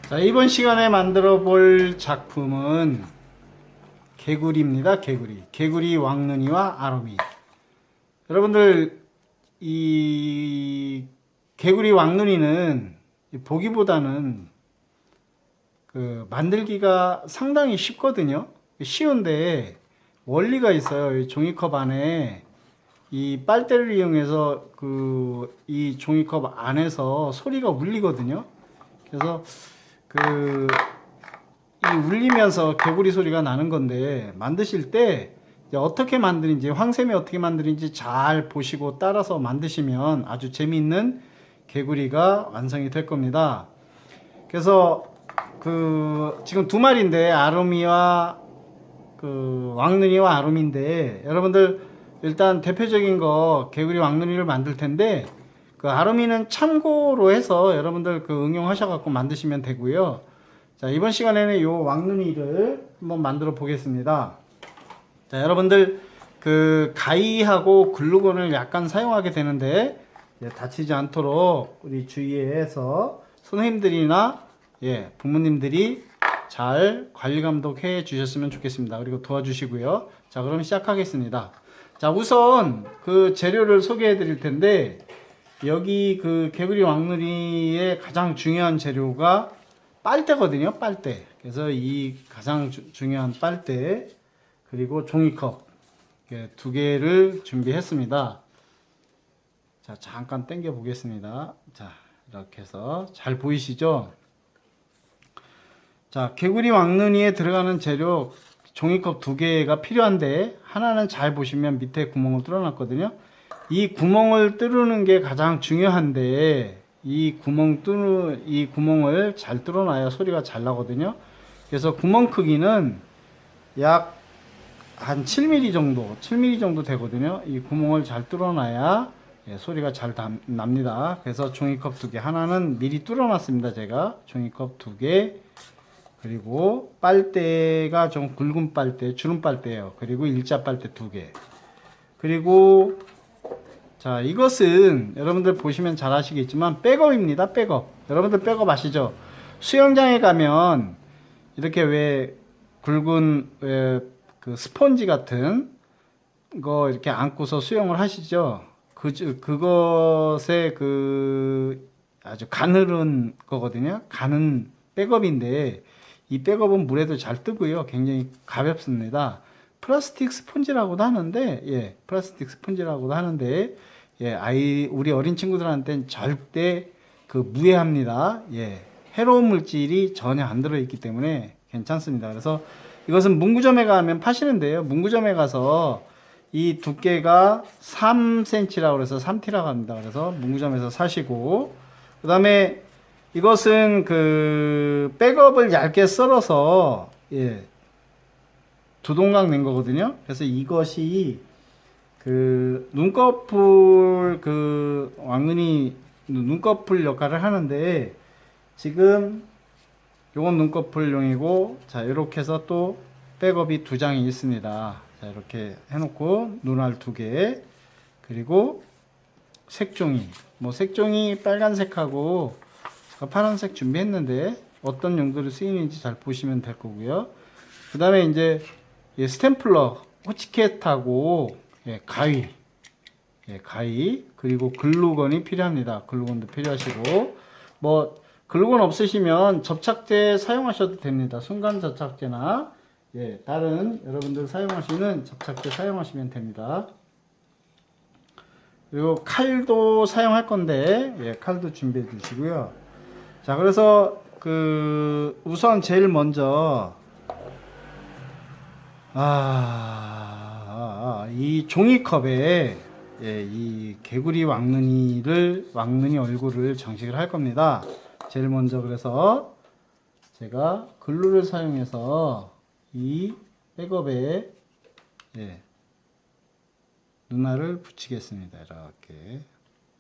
자, 이번 시간에 만들어 볼 작품은 개구리입니다. 개구리 왕눈이와 아로미. 여러분들, 이 개구리 왕눈이는 보기보다는 만들기가 상당히 쉽거든요. 쉬운데 원리가 있어요. 이 종이컵 안에 이 빨대를 이용해서 이 종이컵 안에서 소리가 울리거든요. 그래서 이 울리면서 개구리 소리가 나는 건데, 만드실 때 어떻게 만드는지, 황샘이 어떻게 만드는지 잘 보시고 따라서 만드시면 아주 재미있는 개구리가 완성이 될 겁니다. 그래서 지금 두 마리인데, 아로미와 왕눈이와 아로미인데, 여러분들 일단 대표적인 거 개구리 왕눈이를 만들 텐데, 아로미는 참고로 해서 여러분들 응용하셔 갖고 만드시면 되고요. 자, 이번 시간에는 요 왕눈이를 한번 만들어 보겠습니다. 자, 여러분들 가위하고 글루건을 약간 사용하게 되는데, 다치지 않도록 우리 주의해서 선생님들이나 부모님들이 잘 관리 감독해 주셨으면 좋겠습니다. 그리고 도와주시고요. 자, 그럼 시작하겠습니다. 자, 우선 재료를 소개해 드릴 텐데, 여기 개구리 왕눈이의 가장 중요한 재료가 빨대거든요. 빨대. 그래서 이 가장 중요한 빨대, 그리고 종이컵 두 개를 준비했습니다. 자, 잠깐 당겨 보겠습니다. 자, 이렇게 해서 잘 보이시죠? 자, 개구리 왕눈이에 들어가는 재료 종이컵 두 개가 필요한데, 하나는 잘 보시면 밑에 구멍을 뚫어놨거든요. 이 구멍을 뚫는 게 가장 중요한데, 이 구멍을 잘 뚫어놔야 소리가 잘 나거든요. 그래서 구멍 크기는 약 한 7mm 정도 되거든요. 이 구멍을 잘 뚫어놔야 소리가 잘 납니다. 그래서 종이컵 두 개, 하나는 미리 뚫어놨습니다. 제가 종이컵 두 개, 그리고 빨대가 좀 굵은 빨대, 주름 빨대예요. 그리고 일자 빨대 두 개, 그리고 자, 이것은 여러분들 보시면 잘 아시겠지만 백업입니다. 백업. 여러분들 백업 아시죠? 수영장에 가면 이렇게 왜 굵은 스펀지 같은 거 이렇게 안고서 수영을 하시죠? 그것에 아주 가늘은 거거든요. 가는 백업인데, 이 백업은 물에도 잘 뜨고요. 굉장히 가볍습니다. 플라스틱 스펀지라고도 하는데, 플라스틱 스펀지라고도 하는데, 우리 어린 친구들한테는 절대 무해합니다. 해로운 물질이 전혀 안 들어있기 때문에 괜찮습니다. 그래서 이것은 문구점에 가면 파시는데요. 문구점에 가서 이 두께가 3cm라고 해서 3T라고 합니다. 그래서 문구점에서 사시고, 그 다음에 이것은 백업을 얇게 썰어서, 두 동강 낸 거거든요. 그래서 이것이 눈꺼풀 왕눈이 눈꺼풀 역할을 하는데, 지금 요건 눈꺼풀용이고, 자, 이렇게 해서 또 백업이 두 장이 있습니다. 자, 이렇게 해놓고 눈알 두 개, 그리고 색종이, 색종이 빨간색하고 파란색 준비했는데 어떤 용도로 쓰이는지 잘 보시면 될 거고요. 그 다음에 이제 스탬플러, 호치켓하고 가위, 그리고 글루건이 필요합니다. 글루건도 필요하시고, 글루건 없으시면 접착제 사용하셔도 됩니다. 순간 접착제나 다른 여러분들 사용하시는 접착제 사용하시면 됩니다. 그리고 칼도 사용할 건데, 칼도 준비해 주시고요. 자, 그래서 우선 제일 먼저 이 종이컵에 이 개구리 왕눈이 얼굴을 장식을 할 겁니다. 제일 먼저, 그래서 제가 글루를 사용해서 이 백업에 눈알을 붙이겠습니다. 이렇게.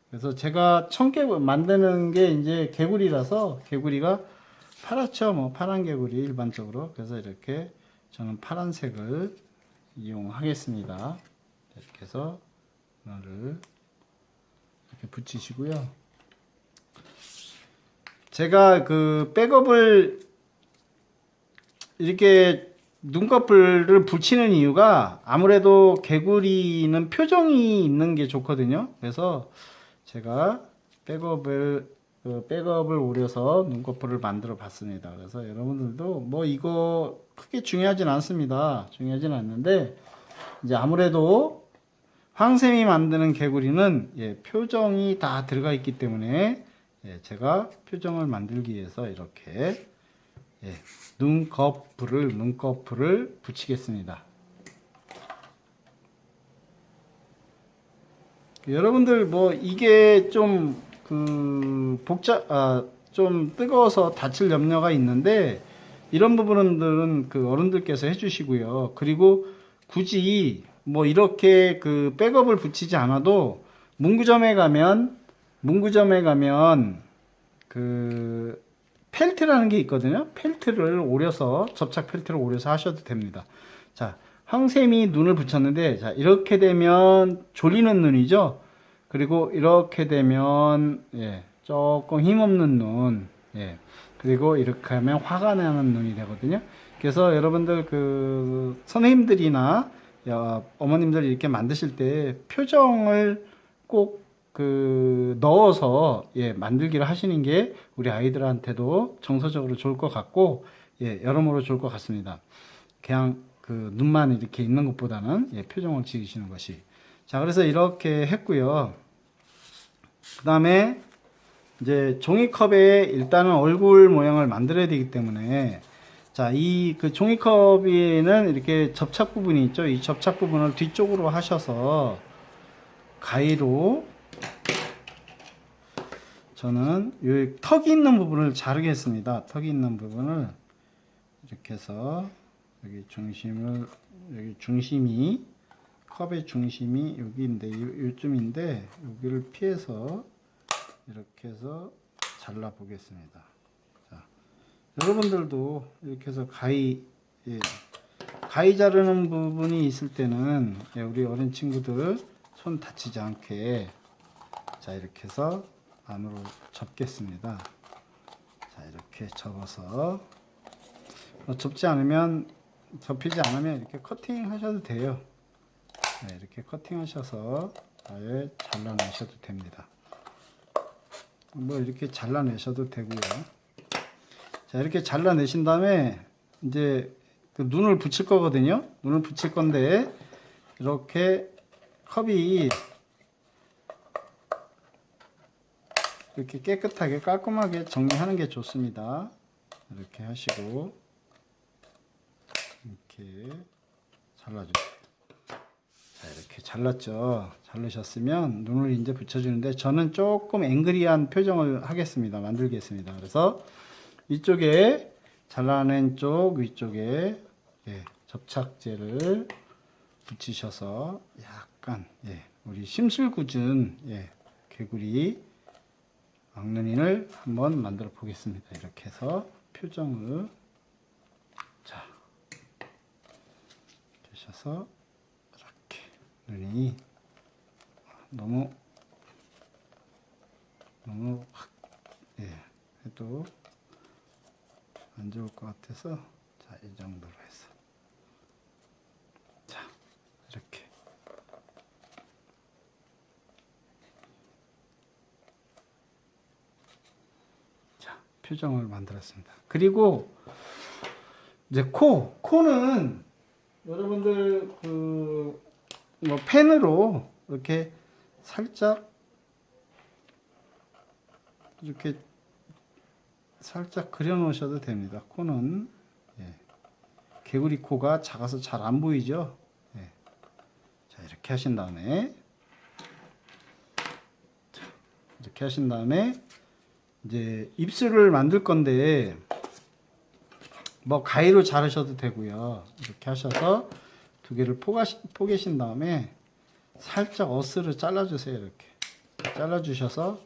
그래서 제가 만드는 게 이제 개구리라서, 개구리가 파랗죠? 파란 개구리 일반적으로. 그래서 이렇게 저는 파란색을 이용하겠습니다. 이렇게 해서 눈알을 이렇게 붙이시고요. 제가 그 백업을 이렇게 눈꺼풀을 붙이는 이유가 아무래도 개구리는 표정이 있는 게 좋거든요. 그래서 제가 백업을 오려서 눈꺼풀을 만들어 봤습니다. 그래서 여러분들도 뭐 이거 크게 중요하진 않습니다. 중요하진 않는데 이제 아무래도 황샘이 만드는 개구리는 표정이 다 들어가 있기 때문에 제가 표정을 만들기 위해서 이렇게 눈꺼풀을 붙이겠습니다. 여러분들 뭐 이게 좀 좀 뜨거워서 다칠 염려가 있는데 이런 부분들은 그 어른들께서 해주시고요. 그리고 굳이 뭐 이렇게 그 백업을 붙이지 않아도 문구점에 가면 그 펠트라는 게 있거든요. 접착 펠트를 오려서 하셔도 됩니다. 자, 황샘이 눈을 붙였는데, 자, 이렇게 되면 졸리는 눈이죠. 그리고 이렇게 되면, 조금 힘없는 눈, 그리고 이렇게 하면 화가 나는 눈이 되거든요. 그래서 여러분들 그 선생님들이나 어머님들이 이렇게 만드실 때 표정을 꼭 넣어서 만들기를 하시는 게 우리 아이들한테도 정서적으로 좋을 것 같고 여러모로 좋을 것 같습니다. 그냥 그 눈만 이렇게 있는 것보다는 표정을 지으시는 것이. 자, 그래서 이렇게 했고요. 그 다음에 이제 종이컵에 일단은 얼굴 모양을 만들어야 되기 때문에 자, 이 그 종이컵에는 이렇게 접착 부분이 있죠. 이 접착 부분을 뒤쪽으로 하셔서 가위로 저는 이 턱이 있는 부분을 자르겠습니다. 턱이 있는 부분을 이렇게 해서 여기 중심이 컵의 중심이 여기인데 요쯤인데 여기를 피해서 이렇게 해서 잘라 보겠습니다. 자, 여러분들도 이렇게 해서 가위 자르는 부분이 있을 때는 우리 어린 친구들 손 다치지 않게 자 이렇게 해서 안으로 접겠습니다. 자 이렇게 접어서 접히지 않으면 이렇게 커팅 하셔도 돼요. 네, 이렇게 커팅 하셔서 아예 잘라내셔도 됩니다. 뭐 이렇게 잘라내셔도 되고요. 자 이렇게 잘라내신 다음에 이제 그 눈을 붙일 거거든요. 눈을 붙일 건데 이렇게 컵이 이렇게 깨끗하게 깔끔하게 정리하는 게 좋습니다. 이렇게 하시고 이렇게 잘라주세요. 자 이렇게 잘랐죠. 자르셨으면 눈을 이제 붙여주는데 저는 조금 앵그리한 표정을 하겠습니다. 만들겠습니다. 그래서 이쪽에 잘라낸 쪽 위쪽에 접착제를 붙이셔서 약간 우리 심술궂은 개구리 왕눈이를 한번 만들어 보겠습니다. 이렇게 해서 표정을 자 되셔서 이렇게 눈이 너무 확 해도 안 좋을 것 같아서 자 이 정도로 해서 자 이렇게 표정을 만들었습니다. 그리고 이제 코는 여러분들 뭐 펜으로 이렇게 살짝 그려 놓으셔도 됩니다. 코는 개구리 코가 작아서 잘 안 보이죠. 자 이렇게 하신 다음에 이제 입술을 만들 건데 뭐 가위로 자르셔도 되고요. 이렇게 하셔서 두 개를 포개신 다음에 살짝 어스를 잘라주세요. 이렇게 잘라주셔서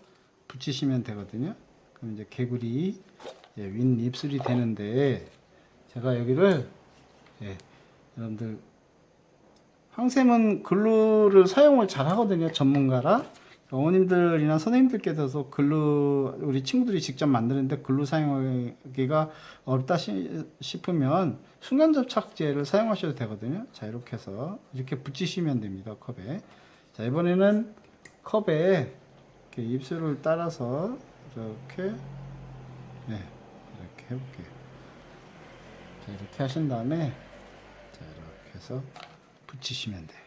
붙이시면 되거든요. 그럼 이제 개구리 윗 입술이 되는데 제가 여기를 여러분들 황샘은 글루를 사용을 잘 하거든요. 전문가라. 어머님들이나 선생님들께서도 글루 우리 친구들이 직접 만드는데 글루 사용하기가 어렵다 싶으면 순간 접착제를 사용하셔도 되거든요. 자, 이렇게 해서 이렇게 붙이시면 됩니다. 컵에. 자, 이번에는 컵에 이렇게 입술을 따라서 이렇게 이렇게 해볼게요. 자, 이렇게 하신 다음에 자, 이렇게 해서 붙이시면 돼요.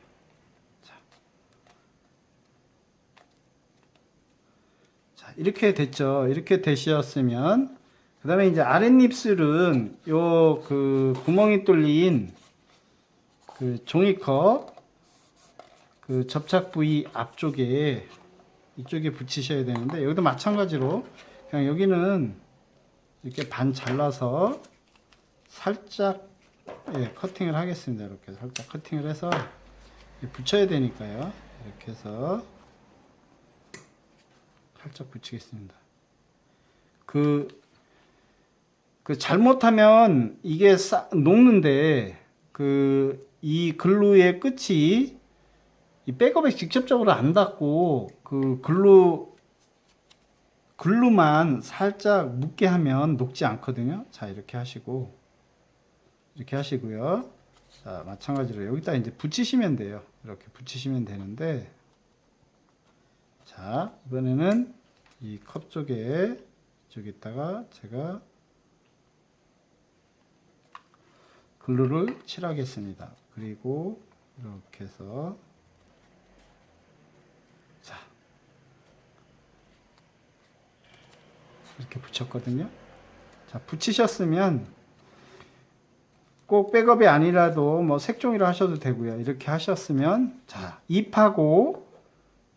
자, 이렇게 됐죠. 이렇게 되셨으면 그 다음에 이제 아랫입술은 요 그 구멍이 뚫린 그 종이컵 그 접착 부위 앞쪽에 이쪽에 붙이셔야 되는데 여기도 마찬가지로 그냥 여기는 이렇게 반 잘라서 살짝 커팅을 하겠습니다. 이렇게 살짝 커팅을 해서 붙여야 되니까요. 이렇게 해서 살짝 붙이겠습니다. 그 잘못하면 이게 녹는데 이 글루의 끝이 이 백업에 직접적으로 안 닿고 그 글루만 살짝 묻게 하면 녹지 않거든요. 자, 이렇게 하시고 이렇게 하시고요. 자, 마찬가지로 여기다 이제 붙이시면 돼요. 이렇게 붙이시면 되는데 자, 이번에는 이 컵 쪽에 이쪽에다가 제가 글루를 칠하겠습니다. 그리고 이렇게 해서 자, 이렇게 붙였거든요. 자, 붙이셨으면 꼭 백업이 아니라도 뭐 색종이로 하셔도 되고요. 이렇게 하셨으면 자, 잎하고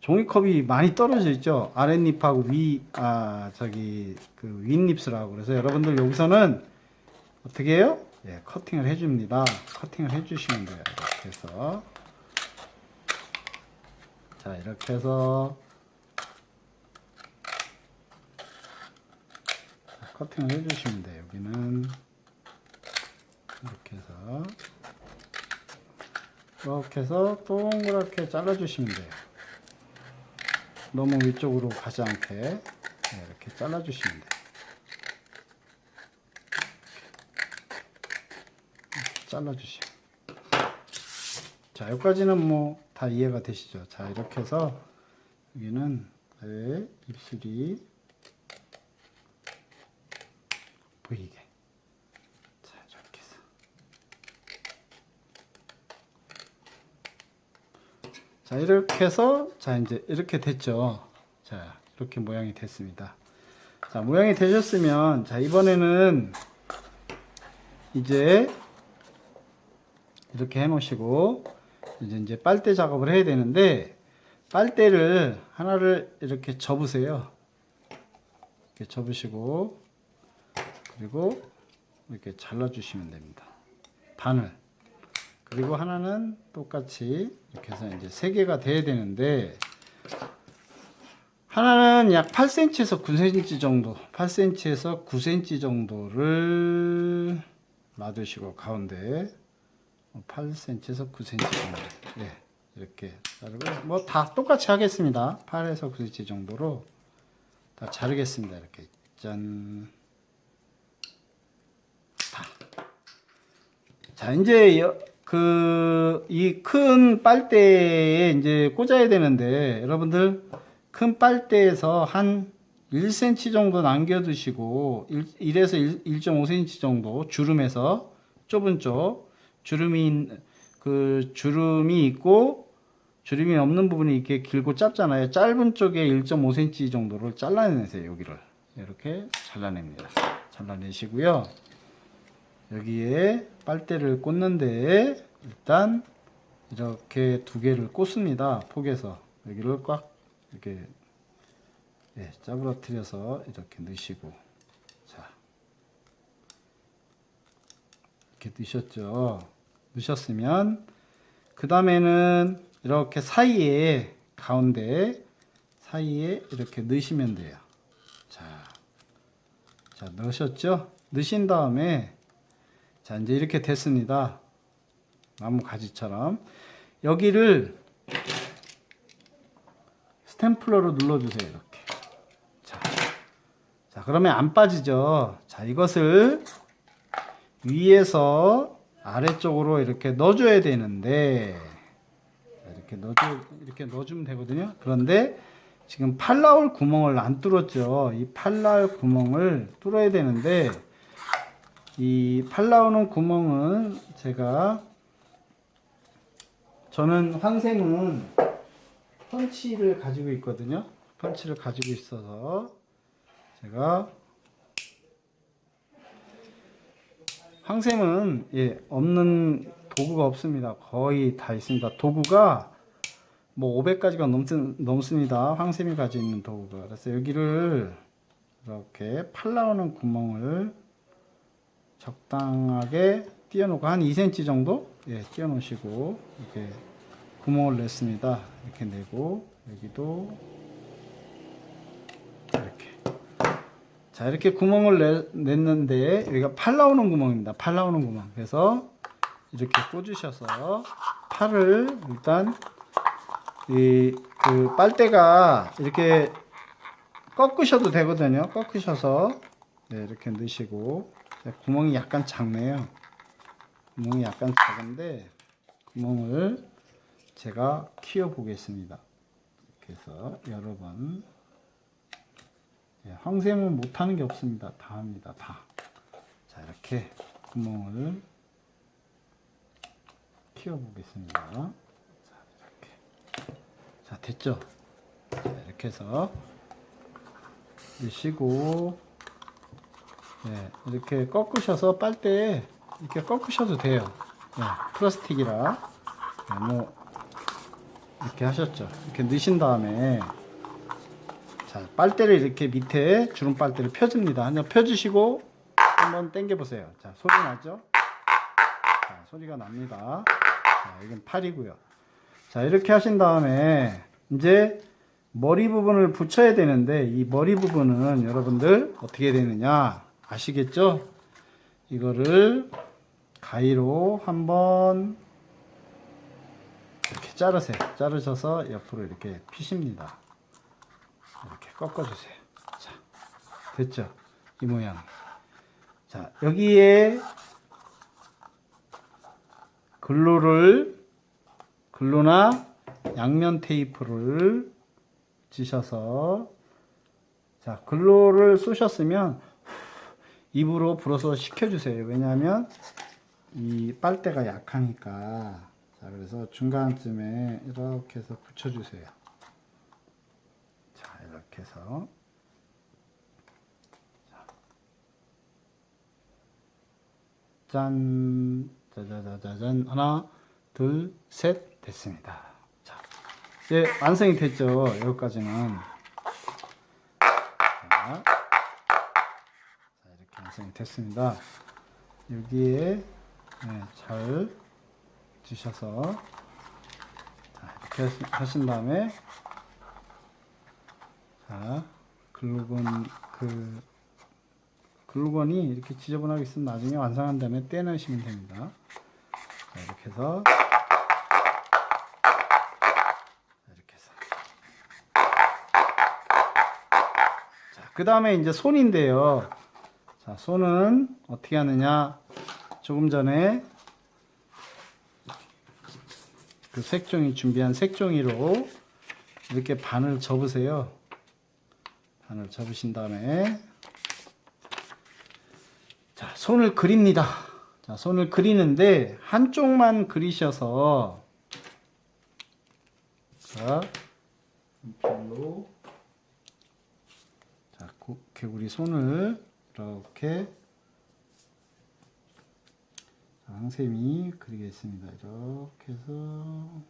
종이컵이 많이 떨어져 있죠. 아랫잎하고 그 윗잎술하고. 그래서 여러분들 여기서는 어떻게 해요? 예, 커팅을 해줍니다. 커팅을 해주시면 돼요. 이렇게 해서. 자, 이렇게 해서. 커팅을 해주시면 돼요. 여기는. 이렇게 해서. 이렇게 해서 동그랗게 잘라주시면 돼요. 너무 위쪽으로 가지 않게 이렇게 잘라주시면 돼요. 잘라주시면. 자, 여기까지는 뭐 다 이해가 되시죠? 자, 이렇게 해서 여기는 입술이 보이게. 자, 이렇게 해서. 자, 이렇게 해서 자, 이제 이렇게 됐죠. 자, 이렇게 모양이 됐습니다. 자, 모양이 되셨으면 자, 이번에는 이제 이렇게 해 놓으시고 이제 빨대 작업을 해야 되는데 빨대를 하나를 이렇게 접으세요. 이렇게 접으시고 그리고 이렇게 잘라 주시면 됩니다. 반을. 그리고 하나는 똑같이 이렇게 해서 이제 3개가 돼야 되는데 하나는 약 8cm에서 9cm 정도, 8cm에서 9cm 정도를 놔두시고 가운데 8cm에서 9cm 정도, 이렇게 자르고 뭐 다 똑같이 하겠습니다. 8에서 9cm 정도로 다 자르겠습니다. 이렇게 짠. 자, 이제 이 큰 빨대에 이제 꽂아야 되는데 여러분들 큰 빨대에서 한 1cm 정도 남겨두시고 1에서 1.5cm 정도 주름에서 좁은 쪽 주름이 있고 주름이 없는 부분이 이렇게 길고 짧잖아요. 짧은 쪽에 1.5cm 정도를 잘라내세요. 여기를 이렇게 잘라냅니다. 잘라내시고요. 여기에 빨대를 꽂는데 일단 이렇게 2개를 꽂습니다. 폭에서 여기를 꽉 이렇게 짜부러뜨려서 이렇게 넣으시고 자, 이렇게 넣으셨죠. 넣으셨으면 그 다음에는 이렇게 가운데 사이에 이렇게 넣으시면 돼요. 자, 넣으셨죠? 넣으신 다음에 자, 이제 이렇게 됐습니다. 나무 가지처럼 여기를 스탬프 스테이플러로 눌러주세요. 이렇게. 자, 그러면 안 빠지죠. 자, 이것을 위에서 아래쪽으로 이렇게 넣어줘야 되는데, 이렇게 넣어주면 되거든요. 그런데 지금 팔 나올 구멍을 안 뚫었죠. 이 팔 나올 구멍을 뚫어야 되는데, 이 팔 나오는 구멍은 저는 황샘은 펀치를 가지고 있거든요. 펀치를 가지고 있어서 제가 황샘은 없는 도구가 없습니다. 거의 다 있습니다. 도구가 뭐 500가지가 넘습니다. 황샘이 가지고 있는 도구가. 그래서 여기를 이렇게 팔 나오는 구멍을 적당하게 띄워놓고 한 2cm 정도 띄워놓으시고 이렇게 구멍을 냈습니다. 이렇게 내고 여기도 이렇게. 자, 이렇게 구멍을 냈는데 여기가 팔 나오는 구멍입니다. 팔 나오는 구멍. 그래서 이렇게 꽂으셔서 팔을 일단 그 빨대가 이렇게 꺾으셔도 되거든요. 꺾으셔서 이렇게 넣으시고. 구멍이 약간 작네요. 구멍이 약간 작은데 구멍을 제가 키워 보겠습니다. 그래서 여러 번. 황샘은 못하는 게 없습니다. 다 합니다. 다. 자, 이렇게 구멍을 키워 보겠습니다. 자, 이렇게. 자, 됐죠? 자, 이렇게 해서 넣으시고, 이렇게 꺾으셔서 빨대에 이렇게 꺾으셔도 돼요. 플라스틱이라. 뭐, 이렇게 하셨죠? 이렇게 넣으신 다음에, 자, 빨대를 이렇게 밑에 주름 빨대를 펴줍니다. 한번 펴주시고 한번 당겨 보세요. 자, 소리 나죠? 자, 소리가 납니다. 자, 이건 팔이고요. 자, 이렇게 하신 다음에 이제 머리 부분을 붙여야 되는데 이 머리 부분은 여러분들 어떻게 되느냐 아시겠죠? 이거를 가위로 한번 이렇게 자르세요. 자르셔서 옆으로 이렇게 피십니다. 이렇게 꺾어주세요. 자, 됐죠? 이 모양. 자, 여기에 글루나 양면 테이프를 지셔서, 자, 글루를 쏘셨으면 입으로 불어서 식혀주세요. 왜냐하면 이 빨대가 약하니까. 자, 그래서 중간쯤에 이렇게 해서 붙여주세요. 자, 이렇게 해서. 짠, 짜자자자잔. 하나, 둘, 셋. 됐습니다. 자, 이제 완성이 됐죠. 여기까지는. 자, 이렇게 완성이 됐습니다. 여기에 잘 주셔서, 자, 이렇게 하신 다음에, 자, 글루건이 이렇게 지저분하게 있으면 나중에 완성한 다음에 떼내시면 됩니다. 자, 이렇게 해서, 자, 그 다음에 이제 손인데요. 자, 손은 어떻게 하느냐. 조금 전에 그 준비한 색종이로 이렇게 반을 접으세요. 반을 접으신 다음에, 자, 손을 그립니다. 자, 손을 그리는데 한쪽만 그리셔서, 자, 이쪽으로, 자, 개구리 손을 이렇게 황샘이 그리겠습니다. 이렇게 해서,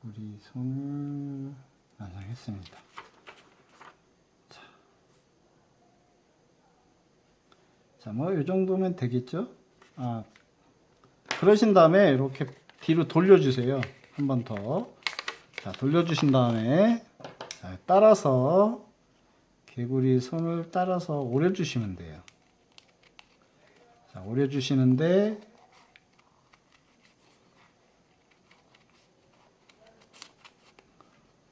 개구리 손을 완성했습니다. 자, 뭐, 이 정도면 되겠죠? 그러신 다음에 이렇게 뒤로 돌려주세요. 한 번 더. 자, 돌려주신 다음에 자, 따라서 개구리 손을 따라서 오려주시면 돼요. 자, 오려주시는데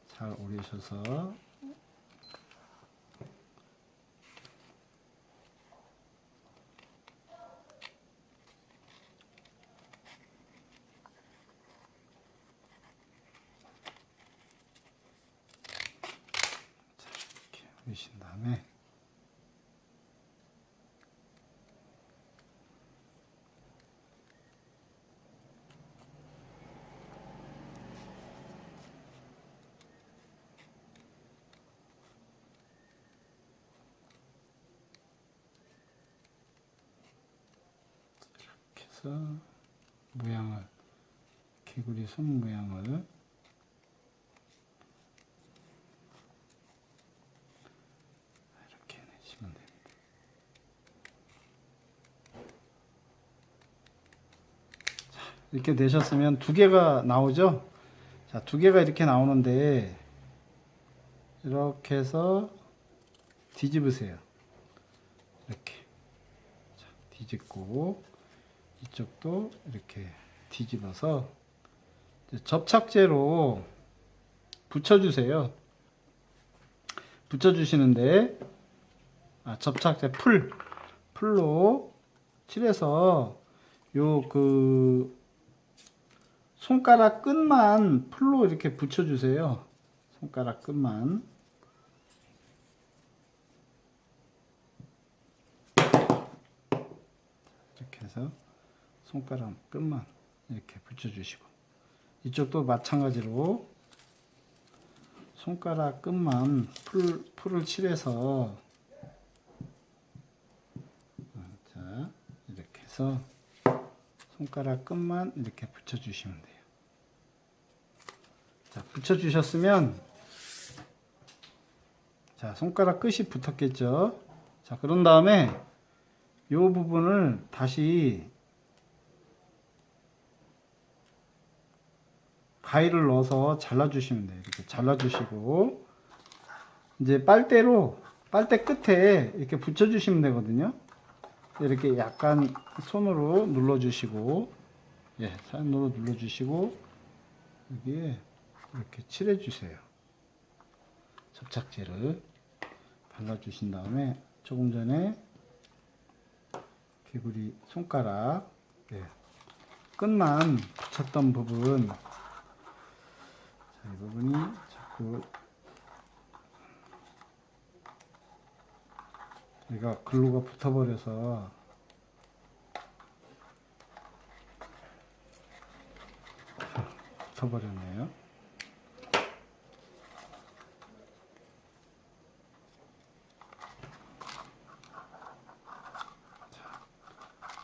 잘 오리셔서 이렇게 오리신 다음에 해서 모양을 개구리 손 모양을 이렇게 내시면 됩니다. 자, 이렇게 내셨으면 두 개가 나오죠. 자, 두 개가 이렇게 나오는데 이렇게 해서 뒤집으세요. 이렇게 자, 뒤집고 이쪽도 이렇게 뒤집어서 접착제로 붙여주세요. 붙여주시는데 접착제 풀로 칠해서 요 그 손가락 끝만 풀로 이렇게 붙여주세요. 손가락 끝만. 이렇게 해서 손가락 끝만 이렇게 붙여주시고 이쪽도 마찬가지로 손가락 끝만 풀을 칠해서 자 이렇게 해서 손가락 끝만 이렇게 붙여주시면 돼요. 자, 붙여주셨으면 자 손가락 끝이 붙었겠죠. 자 그런 다음에 이 부분을 다시 가위를 넣어서 잘라주시면 돼요. 이렇게 잘라주시고 이제 빨대 끝에 이렇게 붙여주시면 되거든요. 이렇게 약간 손으로 눌러주시고 손으로 눌러주시고 여기에 이렇게 칠해주세요. 접착제를 발라주신 다음에 조금 전에 개구리 손가락 끝만 붙였던 부분 이 부분이 자꾸 얘가 글루가 붙어버려서 붙어버렸네요.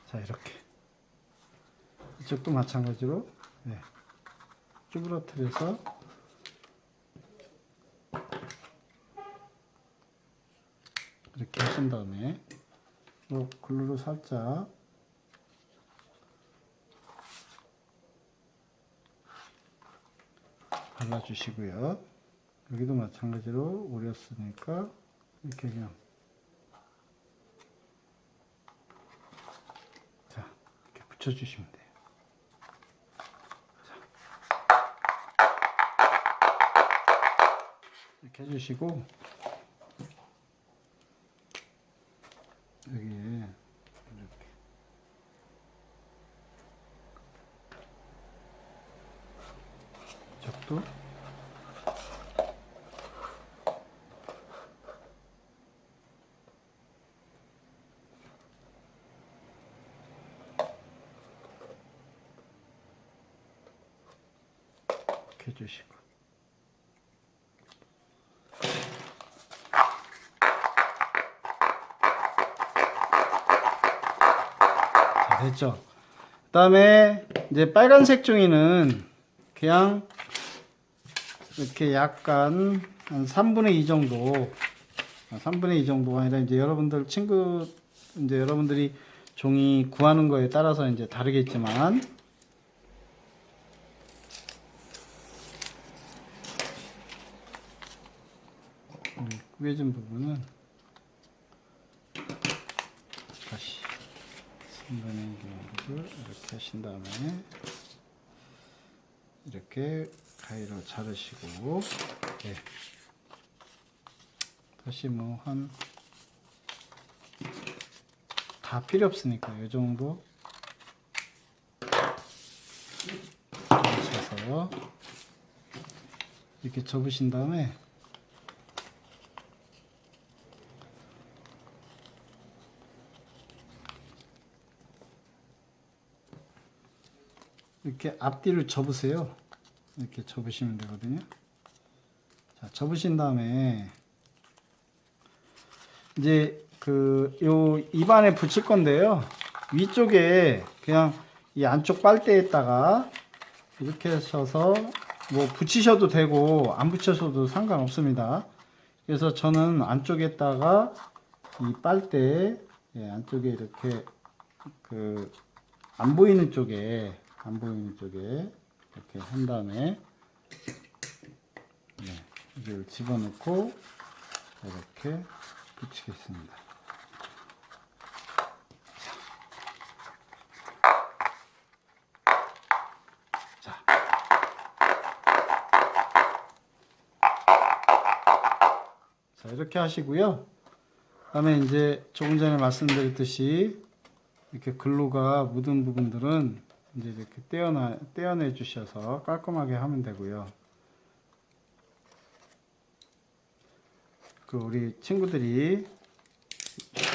자 이렇게 이쪽도 마찬가지로 쭈그러뜨려서 이렇게 하신 다음에 글루로 살짝 발라주시고요. 여기도 마찬가지로 오렸으니까 이렇게 그냥 자 이렇게 붙여주시면 돼요. 이렇게 해주시고 여기에 이렇게 이쪽도 이렇게 해주시고 됐죠. 그 다음에 이제 빨간색 종이는 그냥 이렇게 약간 한 3분의 2 정도 3분의 2 정도가 아니라 이제 이제 여러분들이 종이 구하는 거에 따라서 이제 다르겠지만 구겨진 부분은 다시 3분의 1을 이렇게 하신 다음에 이렇게 가위로 자르시고, 네. 다시 뭐 한 다 필요 없으니까 이 정도 접으셔서 이렇게 접으신 다음에 이렇게 앞뒤를 접으세요. 이렇게 접으시면 되거든요. 자, 접으신 다음에 이제 요 입안에 붙일 건데요. 위쪽에 그냥 이 안쪽 빨대에다가 이렇게 하셔서 뭐 붙이셔도 되고 안 붙여서도 상관없습니다. 그래서 저는 안쪽에다가 이 빨대, 예, 안쪽에 이렇게 안 보이는 쪽에 이렇게 한 다음에, 네, 이걸 집어넣고 이렇게 붙이겠습니다. 자, 이렇게 하시고요. 그다음에 이제 조금 전에 말씀드렸듯이 이렇게 글루가 묻은 부분들은 이제 이렇게 떼어내 주셔서 깔끔하게 하면 되고요. 우리 친구들이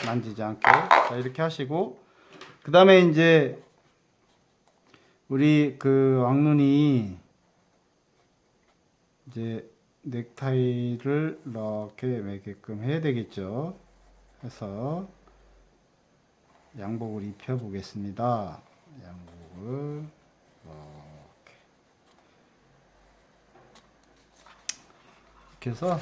만지지 않게, 자, 이렇게 하시고, 그 다음에 이제 우리 왕눈이 이제 넥타이를 이렇게 매게끔 해야 되겠죠. 해서 양복을 입혀 보겠습니다. 양복을 이렇게 해서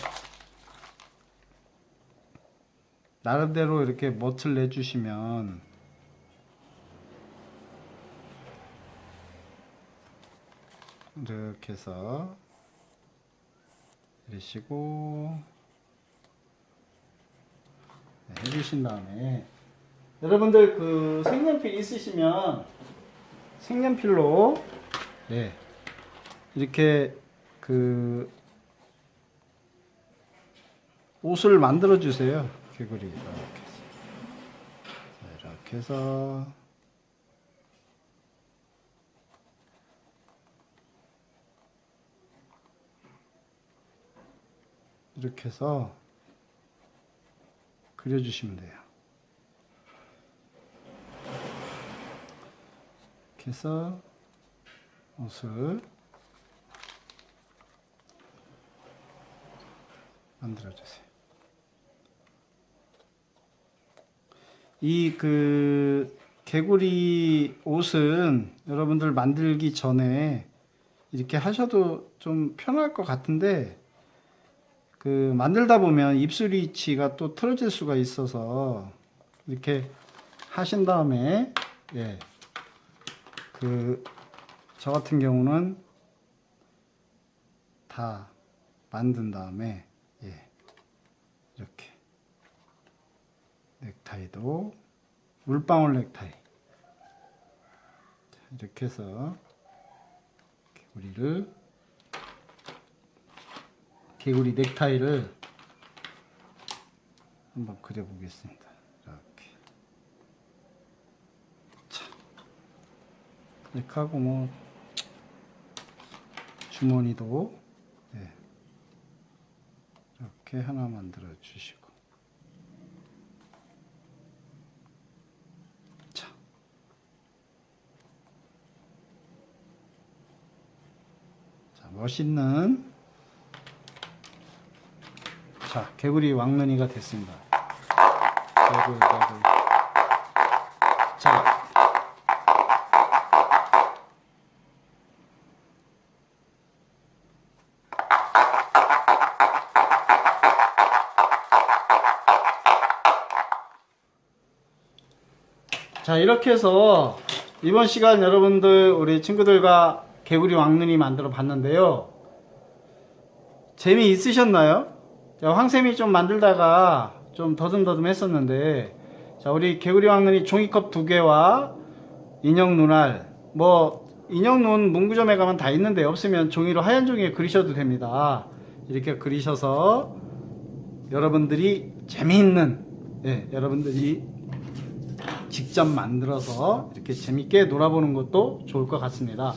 나름대로 이렇게 멋을 내주시면 이렇게 해서 이러시고, 네, 해주신 다음에 여러분들 색연필 있으시면 색연필로, 네, 이렇게 옷을 만들어 주세요. 개구리 이렇게 해서 이렇게 해서 그려주시면 돼요. 이렇게 해서 옷을 만들어주세요. 이 개구리 옷은 여러분들 만들기 전에 이렇게 하셔도 좀 편할 것 같은데, 만들다 보면 입술 위치가 또 틀어질 수가 있어서 이렇게 하신 다음에, 예, 저 같은 경우는 다 만든 다음에, 예, 이렇게 넥타이도 물방울 넥타이, 이렇게 해서 개구리 넥타이를 한번 그려보겠습니다. 이렇게. 자, 이렇게 하고 뭐 주머니도, 네, 이렇게 하나 만들어 주시고, 자, 멋있는, 자, 개구리 왕눈이가 됐습니다. 개구리. 자, 이렇게 해서 이번 시간 여러분들 우리 친구들과 개구리 왕눈이 만들어 봤는데요. 재미있으셨나요? 자, 황샘이 좀 만들다가 좀 더듬더듬 했었는데, 자, 우리 개구리 왕눈이 종이컵 2개와 인형 눈알, 뭐 인형 눈 문구점에 가면 다 있는데 없으면 종이로 하얀 종이에 그리셔도 됩니다. 이렇게 그리셔서 여러분들이 재미있는, 여러분들이 직접 만들어서 이렇게 재밌게 놀아보는 것도 좋을 것 같습니다.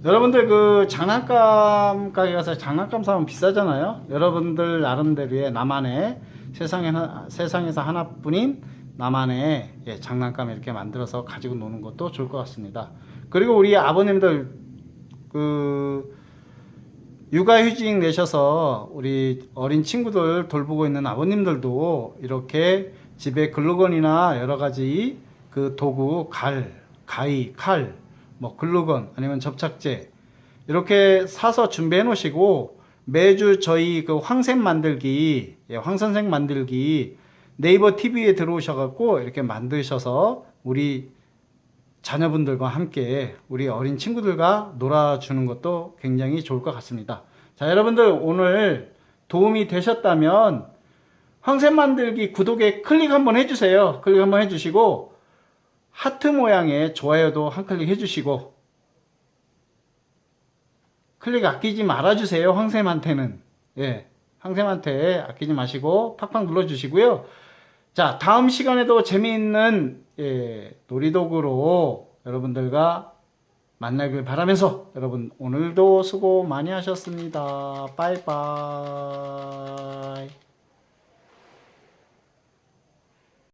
여러분들 그 장난감 가게 가서 장난감 사면 비싸잖아요. 여러분들 나름대로의 나만의 세상에서 하나뿐인 나만의 장난감 이렇게 만들어서 가지고 노는 것도 좋을 것 같습니다. 그리고 우리 아버님들 그 육아휴직 내셔서 우리 어린 친구들 돌보고 있는 아버님들도 이렇게 집에 글루건이나 여러가지 그 도구, 가위, 칼, 뭐 글루건 아니면 접착제 이렇게 사서 준비해 놓으시고 매주 저희 그 황샘 만들기, 황선생 만들기 네이버 TV에 들어오셔갖고 이렇게 만드셔서 우리 자녀분들과 함께 우리 어린 친구들과 놀아주는 것도 굉장히 좋을 것 같습니다. 자, 여러분들 오늘 도움이 되셨다면 황샘 만들기 구독에 클릭 한번 해주세요. 클릭 한번 해주시고 하트 모양의 좋아요도 한 클릭 해주시고 클릭 아끼지 말아주세요. 황샘한테는. 황샘한테 아끼지 마시고 팍팍 눌러주시고요. 자, 다음 시간에도 재미있는 놀이도구로 여러분들과 만나길 바라면서 여러분 오늘도 수고 많이 하셨습니다. 빠이빠이.